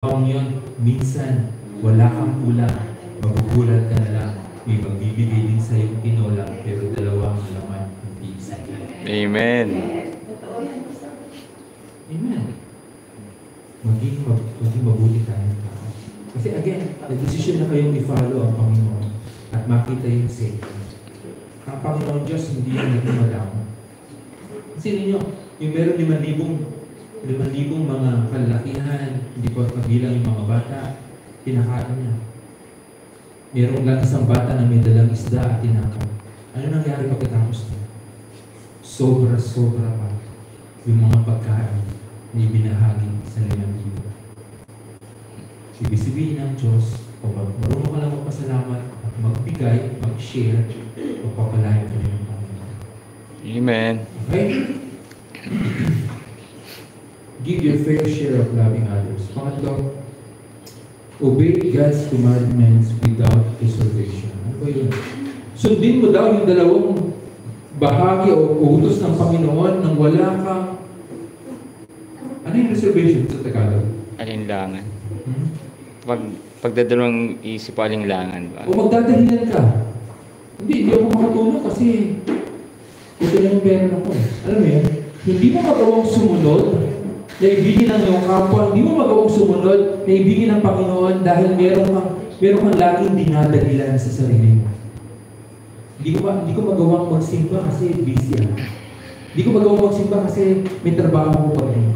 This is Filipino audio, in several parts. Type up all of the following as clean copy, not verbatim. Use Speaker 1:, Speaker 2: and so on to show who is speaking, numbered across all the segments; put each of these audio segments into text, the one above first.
Speaker 1: dalawang yun, minsan wala kang ulam, magugulat ka na lang, may magbibigay din sa iyong tinolang, pero dalawang laman, hindi isa.
Speaker 2: Amen.
Speaker 1: Amen. Maging mabuti tayong tao. Kasi again, nag-desisyon na kayong i-follow ang Panginoon at makita yung Savior. Ang Panginoon Diyos hindi yung naging madama. Kasi ninyo, yung meron 5,000 mga kalakihan, hindi pa kabilang yung mga bata, tinakain niya. Merong lang isang bata na may dalang isda at tinakain. Ano nangyari pagkatapos niya? Sobra-sobra pa yung mga pagkain na ibinahagi sa 5,000. Ibig sabihin ng Diyos, kapag marunong ka lang magpasalamat at magbigay, mag-share, magpapalayo ka rin ng Panginoon.
Speaker 2: Amen.
Speaker 1: Okay? Give your fair share of loving others. Pangatlo, obey God's commandments without reservation. Ano ba yun? Sundin mo daw yung dalawang bahagi o utos ng Panginoon nang wala kang... Ano yung reservation sa Tagalog?
Speaker 2: Alinlangan. Pagdadalawang isip o alinlangan ba?
Speaker 1: O magdadahilan ka. Hindi ako makatulong kasi ito lang yung pera ko. Alam mo yan? Hindi mo magawang sumunod na ibigin ng iyong kapwa. Hindi mo magawang sumunod na ibigin ng Panginoon dahil meron kang laging dinadahilan sa sarili mo. Hindi ko magawang magsimba kasi busy ako. Hindi ko magawang magsimba kasi may trabaho ko pa rin.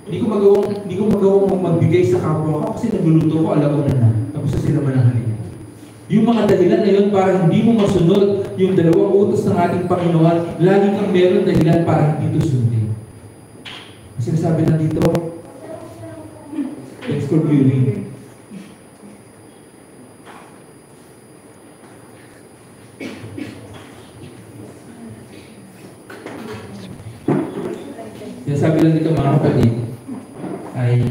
Speaker 1: Hindi ko magawang magbigay sa kapwa ko kasi nagluluto ko, alam ko na. Tapos na sila manahalin. Yung mga dahilan na yun para hindi mo masunod yung dalawang utos ng ating Panginoon, lagi kang meron dahilan para hindi ito sundin. Kasi sinasabi na dito, thanks for viewing. Sinasabi lang dito mga kapatid, ay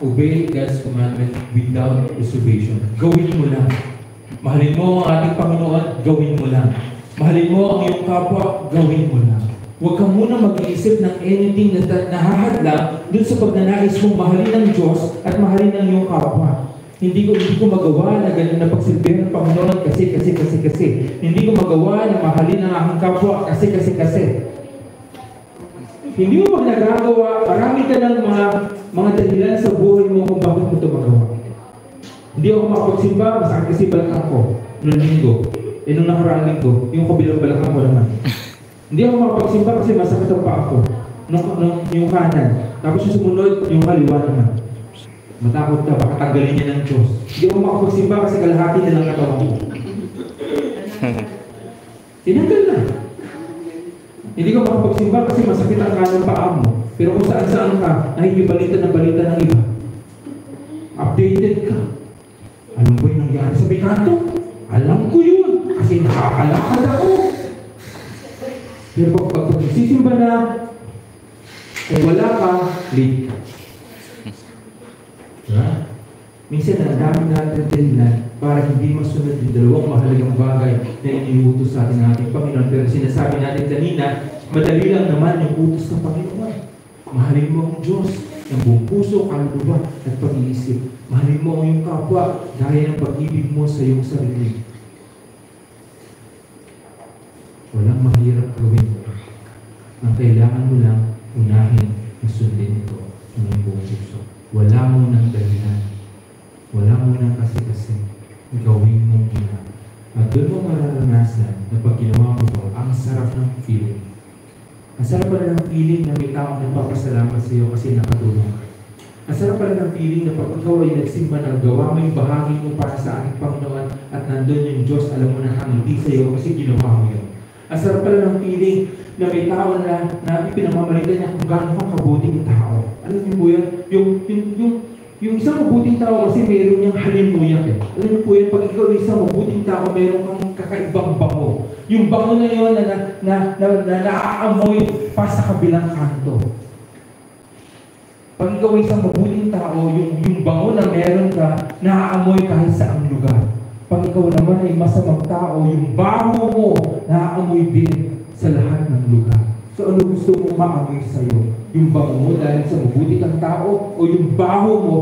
Speaker 1: obey God's commandment without reservation. Gawin mo lang. Mahalin mo ang ating Panginoon, gawin mo lang. Mahalin mo ang iyong kapwa, gawin mo lang. Huwag ka muna mag-iisip ng anything na nahahadlang dun sa pagnanais mong mahalin ng Diyos at mahalin ng iyong kapwa. Hindi ko magawa na ganun na pagsilbihan ng Panginoon kasi. Hindi ko magawa na mahalin ang aking kapwa kasi. Hindi mo pag nagagawa, marami ka ng mga dahilan sa buhay mo kung bakit mo ito magawa. Hindi ako makapagsimba, masakit kasi balakang ko noong linggo. Nung nakaraang linggo, yung kabilang balakang ko naman. Hindi ako makapagsimba kasi masakit ang paa ko. Yung kanan. Tapos yung sumunod, yung kaliwa naman. Matakot ka, baka tanggalin niya ng Diyos. Hindi ako makapagsimba kasi kalahati na lang katawan ko. Tinanggal na. Hindi ka makapagsimba kasi masakit ang kanang paa mo. Pero kung saan-saan ka, nakikibalita ng balita ng iba. Updated ka. Alam ko yung nangyari sa Bikanto? Alam ko yun. Kasi nakakalakad ako. Pero pag nagsisimba na, kung wala ka, late ka. Diba? Minsan, ang dami natin dahilan para hindi masunod yung dalawang mahalagang bagay na iniutos sa ating Panginoon. Pero sinasabi natin kanina, madali lang naman yung utos ng Panginoon. Mahalin mo ang Diyos ng buong puso, kaluluwa at pag-iisip. Mahalin mo ang iyong kapwa gaya ng pag-ibig mo sa iyong sarili. Walang mahirap gawin mo. Ang kailangan mo lang unahin na sundin ito ng iyong buong puso. Wala mo nang dahilan. Wala mo nang kasi. Gawin mong gina. At doon mo mararanasan na pag ginawa mo ito, ang sarap ng feeling. Ang sarap pala ng feeling na may taong nagpapasalamat sa iyo kasi nakatulong ka. Ang sarap pala ng feeling na pag ikaw ay nagsimba na gawa mo yung bahagi mo para sa ating Panginoon at nandun yung Diyos, alam mo na hindi sa iyo kasi ginawa mo yun. Ang sarap pala ng feeling na may tao na ipinamamalitan niya kung gaano kang kabuting tao. Alam niyo po yan? Yung isang mabuting tao kasi meron niyang halimuyak eh. Alam niyo po yan, pag ikaw ay isang mabuting tao, meron kang kakaibang bango. Yung bango na yun na naaamoy pa sa kabilang kanto. Pag ikaw ay isang mabuting tao, yung bango na meron ka, naaamoy kahit saang lugar. Pag ikaw naman ay masamang tao, yung baho mo naaamoy din sa lahat ng lugar. So ano gusto mong maamoy sa'yo? Yung bango mo dahil sa mabuti kang tao o yung baho mo